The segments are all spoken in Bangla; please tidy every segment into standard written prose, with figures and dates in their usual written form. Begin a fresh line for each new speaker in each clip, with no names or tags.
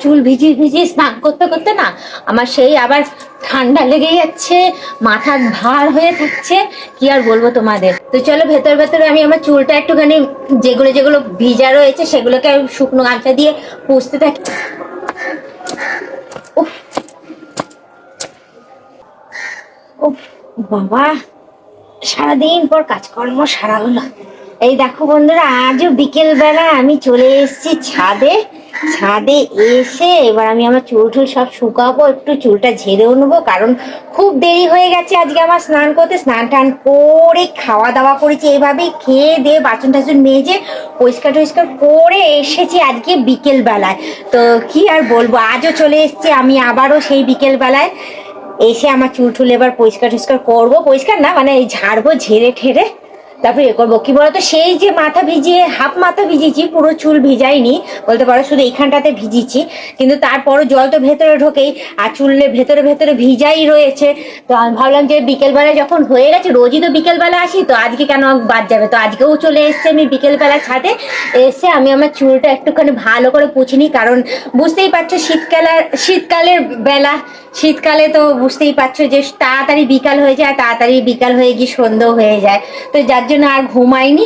চুল ভিজিয়ে ভিজিয়ে স্নান করতে করতে না আমার সেই আবার ঠান্ডা লেগে যাচ্ছে, মাথা ভার হয়ে থাকছে, কি আর বলবো তোমাদের। তো চলো ভেতর ভেতরে আমি আমার চুলটা একটুখানি যেগুলো যেগুলো ভিজা রয়েছে সেগুলোকে আমি শুকনো গামছা দিয়ে পুষতে থাকি। উফ উফ বাবা, সারাদিন পর কাজকর্ম সারা হলো। এই দেখো বন্ধুরা, আজও বিকেল বেলা আমি চলে এসেছি ছাদে। ছাদে এসে এবার আমি আমার চুল টুল সব শুকাবো, একটু চুলটা ঝেড়েও নেবো, কারণ খুব দেরি হয়ে গেছে আজকে আমার স্নান করতে। স্নান টান করে খাওয়া দাওয়া করেছি, এইভাবেই খেয়ে দিয়ে বাসন টাসন মেজে পরিষ্কার টরিষ্কার করে এসেছি আজকে বিকেল বেলায়। তো কি আর বলবো, আজও চলে এসেছি আমি আবারও সেই বিকেল বেলায়। এসে আমার চুল টুল এবার পরিষ্কার টরিষ্কার করবো, পরিষ্কার না মানে ঝাড়বো, ঝেড়ে ঠেড়ে তারপরে এ করবো। কি বলতো, সেই যে মাথা ভিজিয়ে হাফ মাথা ভিজিয়েছি, পুরো চুল ভিজাইনি বলতে পারো, শুধু এইখানটাতে ভিজিয়েছি, কিন্তু তারপরও জল তো ভেতরে ঢোকেই আর চুলে ভেতরে ভেতরে ভিজাই রয়েছে। তো আমি ভাবলাম যে বিকেলবেলায় যখন হয়ে গেছে, রোজই তো বিকেলবেলা আসি, তো আজকে কেন বাদ যাবে। তো আজকেও চলে এসছে আমি বিকেলবেলা ছাদে। এসে আমি আমার চুলটা একটুখানি ভালো করে পুছি নিই, কারণ বুঝতেই পারছো শীতকালের বেলা, শীতকালে তো বুঝতেই পারছো যে তাড়াতাড়ি বিকাল হয়ে যায়, তাড়াতাড়ি বিকাল হয়ে গিয়ে সন্ধ্যা হয়ে যায়। তো যার জন্য আর ঘুমাইনি,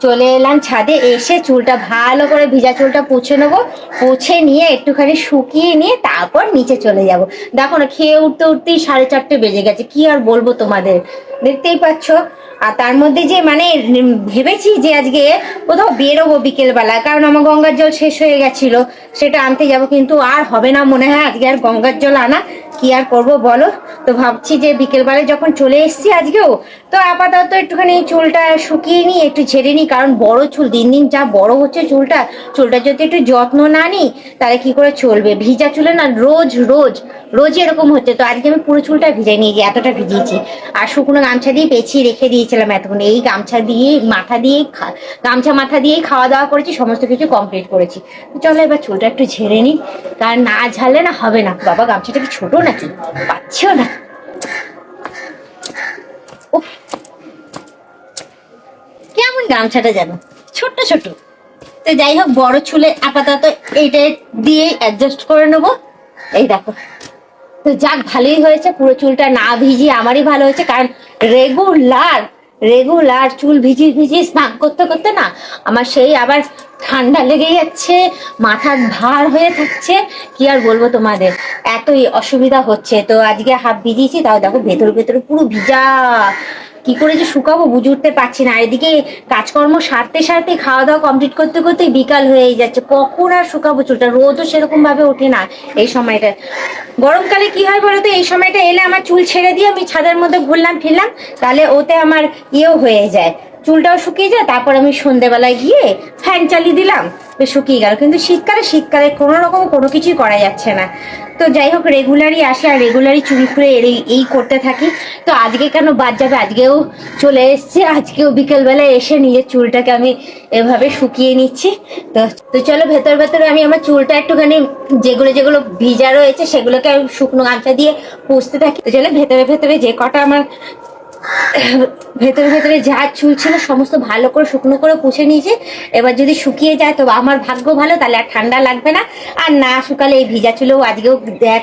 চলে এলাম ছাদে। এসে চুলটা ভালো করে ভিজা চুলটা পুছে নেবো, পুছে নিয়ে একটুখানি শুকিয়ে নিয়ে তারপর নিচে চলে যাব। দেখো না, খেয়ে উঠতে উঠতেই 4:30 বেজে গেছে, কি আর বলবো তোমাদের, দেখতেই পাচ্ছ। আর তার মধ্যে যে মানে ভেবেছি যে আজকে কোথাও বেরোবো বিকেলবেলা, কারণ আমার গঙ্গার জল শেষ হয়ে গেছিল, সেটা আনতে যাব, কিন্তু আর হবে না মনে হয় আজকে আর গঙ্গার জল আনা। কি আর করবো বলো। তো ভাবছি যে বিকেলবেলায় যখন চলে এসেছি আজকেও, তো আপাতত একটুখানি চুলটা শুকিয়ে নিই, একটু ঝেড়ে নিই, কারণ বড় চুল, দিন দিন যা বড় হচ্ছে চুলটা, চুলটা যদি একটু যত্ন না নিই তাহলে কি করে চলবে। ভিজা চুলে না রোজ রোজ রোজই এরকম হচ্ছে। তো আজকে আমি পুরো চুলটা ভিজাই নিয়েছি, এতটা ভিজিয়েছি, আর শুকনো গামছা দিয়ে পেঁচিয়ে রেখে দিয়েছিলাম এতক্ষণ। এই গামছা দিয়ে মাথা দিয়ে গামছা মাথা দিয়েই খাওয়া দাওয়া করেছি, সমস্ত কিছু কমপ্লিট করেছি। চলো এবার চুলটা একটু ঝেড়ে নিই, কারণ না ঝাড়লে না হবে না। বাবা, গামছাটা কি ছোট নাকি, পাচ্ছিও না। কেমন গামছাটা যেন ছোট্ট ছোট। তো যাই হোক, বড় চুলে আপাতত এইটা দিয়ে অ্যাডজাস্ট করে নেবো। এই দেখো, তো যাক ভালোই হয়েছে, পুরো চুলটা না ভিজিয়ে আমারই ভালো হয়েছে, কারণ রেগুলার রেগুলার চুল ভিজিয়ে ভিজিয়ে স্নান করতে করতে না আমার সেই আবার ঠান্ডা লেগে যাচ্ছে, মাথার ভার হয়ে থাকছে, কি আর বলবো তোমাদের, এতই অসুবিধা হচ্ছে। তো আজকে হাফ ভিজিয়েছি, তাও দেখো ভেতরে ভেতরে পুরো ভিজা, কি করে যে শুকাবো বুঝে উঠতে পারছি না। আর এদিকে কাজকর্ম সারতে সারতে খাওয়া দাওয়া কমপ্লিট করতে করতে বিকাল হয়ে যাচ্ছে, কখন আর শুকাবো চুলটা। রোদও সেরকম ভাবে ওঠে না এই সময়টা। গরমকালে কি হয় বলতো, এই সময়টা এলে আমার চুল ছেড়ে দিয়ে আমি ছাদের মধ্যে ঘুরলাম ফিরলাম, তাহলে ওতে আমার ইয়েও হয়ে যায়, চুলটাও শুকিয়ে যায়। তারপর আমি সন্ধেবেলায় গিয়ে ফ্যান চালিয়ে দিলাম, বেশ শুকিয়ে গেল। কিন্তু শীতকালে কোনো রকম কোনো কিছুই করা যাচ্ছে না। তো যাই হোক, রেগুলারই আসে আর রেগুলারই চুল খুলে এই করতে থাকি। তো আজকে কেন বাদ যাবে, আজকেও চলে এসছে, আজকেও বিকেলবেলায় এসে নিজের চুলটাকে আমি এভাবে শুকিয়ে নিচ্ছি। তো তো চলো ভেতর ভেতরে আমি আমার চুলটা একটুখানি যেগুলো যেগুলো ভিজা রয়েছে সেগুলোকে আমি শুকনো গামছা দিয়ে পুষতে থাকি। তো চলো ভেতরে ভেতরে যে কটা আমার ভেতরে ভেতরে যা চুল ছিল সমস্ত ভালো করে শুকনো করে পুছে নিয়েছি। এবার যদি শুকিয়ে যায় তো আমার ভাগ্য ভালো, তাহলে আর ঠান্ডা লাগবে না। আর না শুকালে এই ভিজা চুলেও আজকেও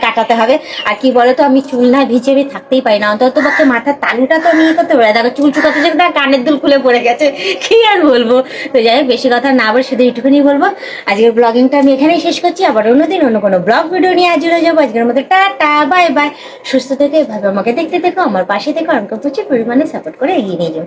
কাটাতে হবে। আর কি বলতো, আমি চুল না ভিজে আমি থাকতেই পারি না, অন্তত পক্ষে মাথার তালুটা তো আমি করতে পারি। দেখো চুল শুকাতে যে কানের দুল খুলে পড়ে গেছে, কি আর বলবো। তো যাই হোক, বেশি কথা না বলে শুধু এইটুকুনি বলবো, আজকের ব্লগিংটা আমি এখানেই শেষ করছি। আবার অন্যদিন অন্য কোনো ব্লগ ভিডিও নিয়ে হাজির হয়ে যাবো। আজকের মতো টাটা, বাই বাই। সুস্থ থেকে এভাবে আমাকে দেখতে থেকো, আমার পাশে থেকো, আমাকে প্রচুর পরিমাণে সাপোর্ট করে এগিয়ে নিয়ে যাও।